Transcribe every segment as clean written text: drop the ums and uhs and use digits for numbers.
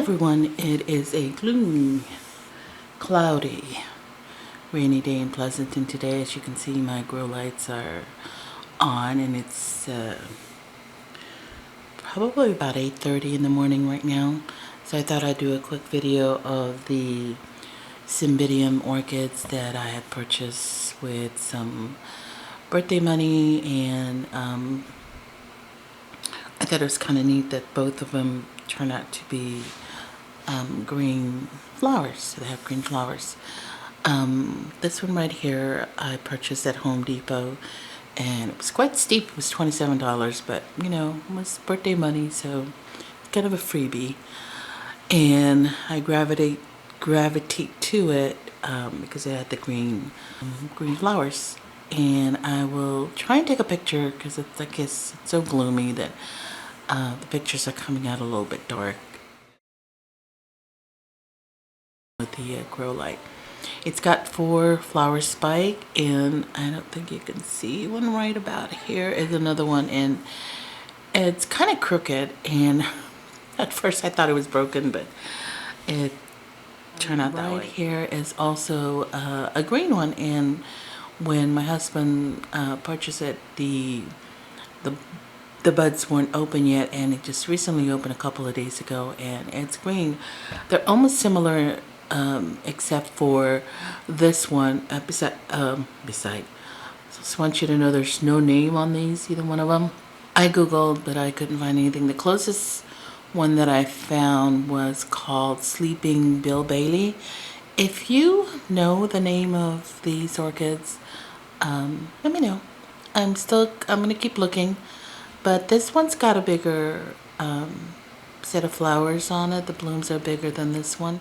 everyone, it is a gloomy, cloudy, rainy day in Pleasanton today. As you can see, my grow lights are on and it's probably about 8:30 in the morning right now. So I thought I'd do a quick video of the Cymbidium orchids that I had purchased with some birthday money, and I thought it was kind of neat that both of them turn out to be green flowers. So they have green flowers. This one right here I purchased at Home Depot, and it was quite steep. It was $27, but you know, it was birthday money, so it's kind of a freebie. And I gravitate to it because it had the green flowers. And I will try and take a picture because I guess it's so gloomy that the pictures are coming out a little bit dark with the grow light. It's got 4 flower spike, and I don't think you can see one right about here. Is another one, and it's kind of crooked, and at first I thought it was broken, but it turned out that way. Right here is also a green one, and when my husband purchased it, the buds weren't open yet, and it just recently opened a couple of days ago, and it's green. They're almost similar, except for this one beside. So I just want you to know there's no name on these, either one of them. I googled, but I couldn't find anything. The closest one that I found was called Sleeping Bill Bailey. If you know the name of these orchids, let me know. I'm gonna keep looking, but this one's got a bigger set of flowers on it. The blooms are bigger than this one.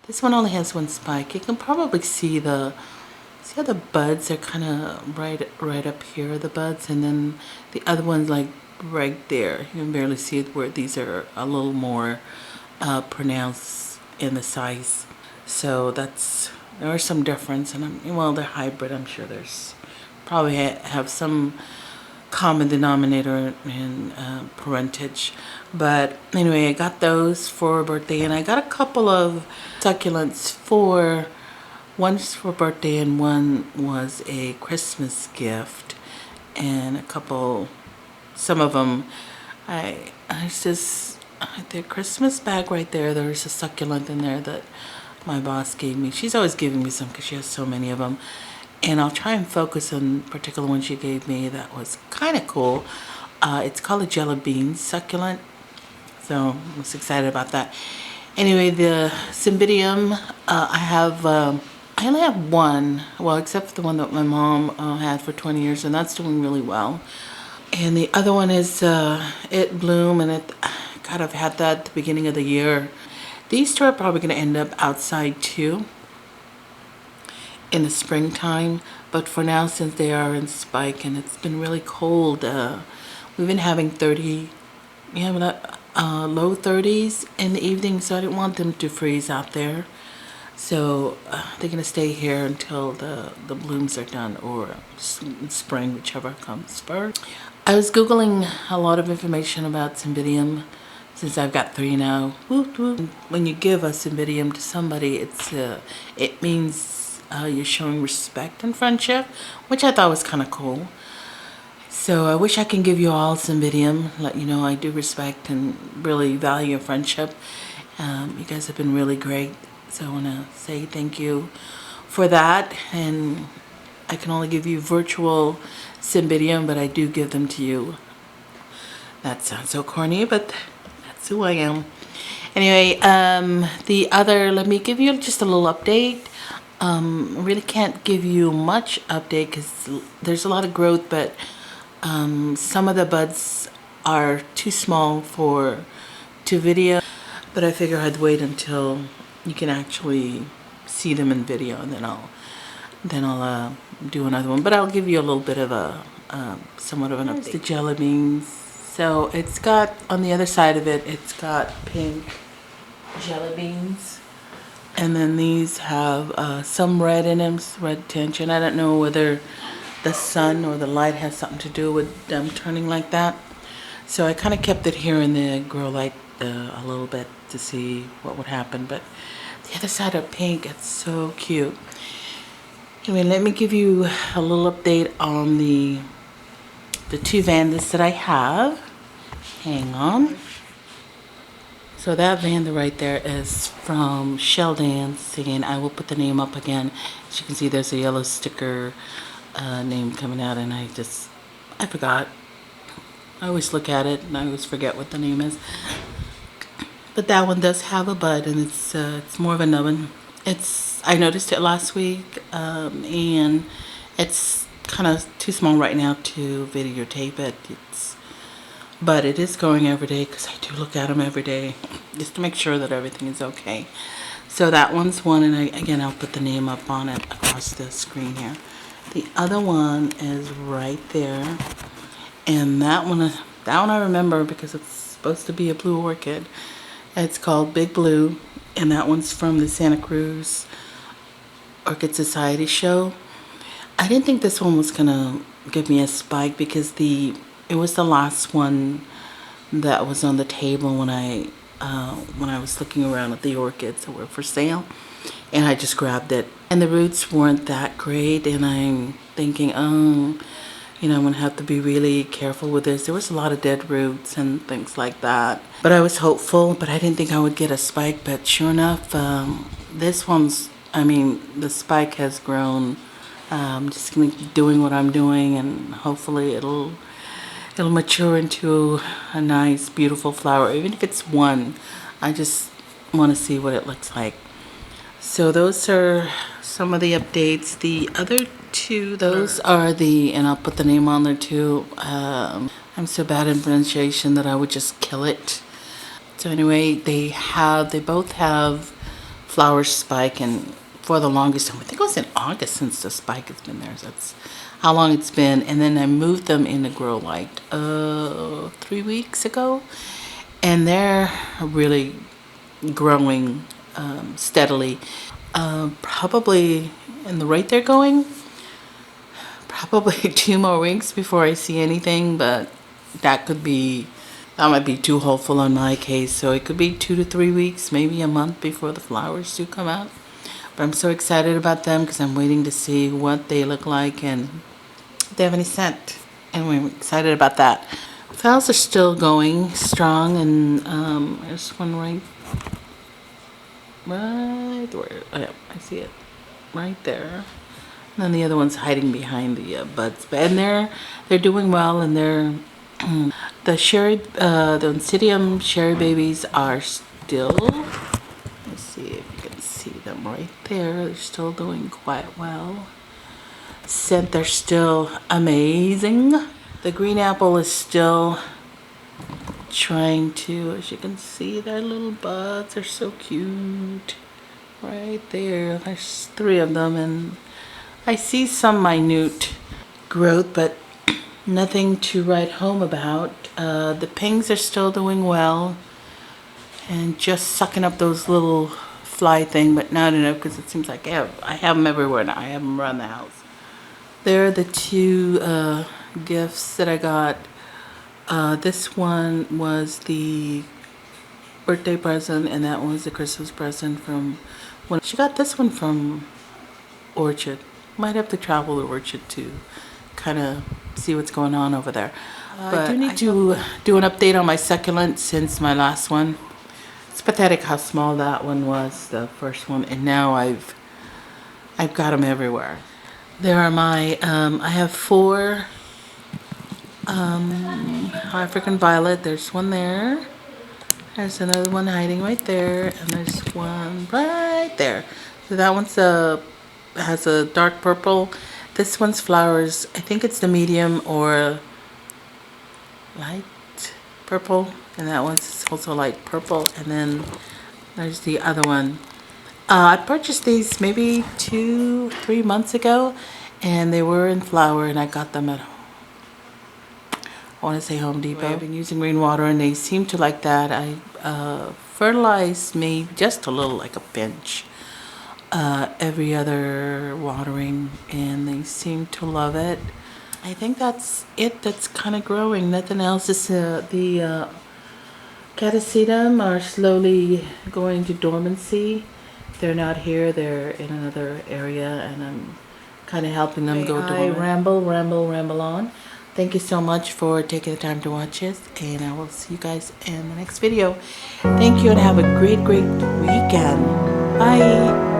This one only has 1 spike. You can probably see how the buds are kind of right up here, the buds, and then the other one's like right there. You can barely see it, where these are a little more pronounced in the size. So there is some difference, and well, they're hybrid. I'm sure there's probably have some common denominator in parentage. But anyway, I got those for birthday, and I got a couple of succulents one's for birthday and one was a Christmas gift, and some of them their Christmas bag right there. There's a succulent in there that my boss gave me. She's always giving me some because she has so many of them, and I'll try and focus on particular one she gave me that was kind of cool. It's called a jelly bean succulent, so I was excited about that. Anyway, the Cymbidium, I only have one, well, except for the one that my mom had for 20 years, and that's doing really well. And the other one is It Bloom, and God, I've had that at the beginning of the year. These 2 are probably going to end up outside too in the springtime, but for now, since they are in spike and it's been really cold, we've been having low 30s in the evening, so I didn't want them to freeze out there. So they're going to stay here until the blooms are done, or spring, whichever comes first. I was Googling a lot of information about Cymbidium, since I've got 3 now. When you give a Cymbidium to somebody, it means you're showing respect and friendship, which I thought was kind of cool. So I wish I can give you all Cymbidium, let you know I do respect and really value your friendship. You guys have been really great, so I want to say thank you for that. And I can only give you virtual Cymbidium, but I do give them to you. That sounds so corny, but that's who I am. Anyway, let me give you just a little update. I really can't give you much update because there's a lot of growth, but some of the buds are too small to video. But I figure I'd wait until you can actually see them in video, and then I'll do another one. But I'll give you a little bit of somewhat of an update. The jelly beans. So it's got, on the other side of it, it's got pink jelly beans, and then these have some red in them, red tinge, and I don't know whether the sun or the light has something to do with them turning like that. So I kind of kept it here in the grow light a little bit to see what would happen. But the other side of pink, it's so cute. Anyway, let me give you a little update on the two vandas that I have. Hang on. So that vanda right there is from Shell Dancing. I will put the name up again. As you can see, there's a yellow sticker name coming out, and I forgot. I always look at it and I always forget what the name is. But that one does have a bud, and it's more of a nubbin. I noticed it last week, and it's kind of too small right now to videotape it. But it is growing every day because I do look at them every day just to make sure that everything is okay. So that one's one, and again, I'll put the name up on it across the screen here. The other one is right there, and that one I remember because it's supposed to be a blue orchid. It's called Big Blue, and that one's from the Santa Cruz Orchid Society show. I didn't think this one was gonna give me a spike because it was the last one that was on the table when I was looking around at the orchids that were for sale, and I just grabbed it. And the roots weren't that great, and I'm thinking, oh, you know, I'm gonna have to be really careful with this. There was a lot of dead roots and things like that. But I was hopeful, but I didn't think I would get a spike. But sure enough, this one's, the spike has grown. Just gonna keep doing what I'm doing, and hopefully it'll mature into a nice, beautiful flower. Even if it's one, I just want to see what it looks like. So those are some of the updates. The other two, those are and I'll put the name on there too. I'm so bad in pronunciation that I would just kill it. So anyway, they both have flower spike, and for the longest time, I think it was in August since the spike has been there. So that's how long it's been. And then I moved them in the grow light 3 weeks ago, and they're really growing steadily. Probably in the rate they're going, probably 2 more weeks before I see anything, but that might be too hopeful on my case. So it could be 2 to 3 weeks, maybe a month before the flowers do come out. But I'm so excited about them because I'm waiting to see what they look like and if they have any scent. Anyway, I'm excited about that. Flowers are still going strong, and there's one right where, oh yeah, I see it right there. And then the other one's hiding behind the buds. And they're doing well, and they're the Cymbidium cherry babies are still, let's see if you can see them right there. They're still doing quite well. Scent, they're still amazing. The green apple is still trying to, as you can see, their little buds are so cute. Right there, there's 3 of them, and I see some minute growth, but nothing to write home about. The pings are still doing well and just sucking up those little fly thing, but not enough because it seems like I have them everywhere now. I have them around the house. There are the 2 gifts that I got. This one was the birthday present, and that was the Christmas present from when she got this one from Orchid. Might have to travel to Orchid to kind of see what's going on over there. But I do need to do an update on my succulents since my last one. It's pathetic how small that one was, the first one, and now I've got them everywhere. There are my, I have 4 African violet. There's one there. There's another one hiding right there, and there's one right there. So that one's has a dark purple. This one's flowers, I think it's the medium or light purple, and that one's also light purple. And then there's the other one. I purchased these maybe 2-3 months ago, and they were in flower, and I got them at, I want to say, Home Depot. I've been using rainwater, and they seem to like that. I fertilized maybe just a little, like a pinch, every other watering, and they seem to love it. I think that's it. That's kind of growing. Nothing else. Is the Catasetum are slowly going to dormancy. They're not here. They're in another area, and I'm kind of helping them go dormant. I ramble on. Thank you so much for taking the time to watch this, and I will see you guys in the next video. Thank you, and have a great weekend. Bye.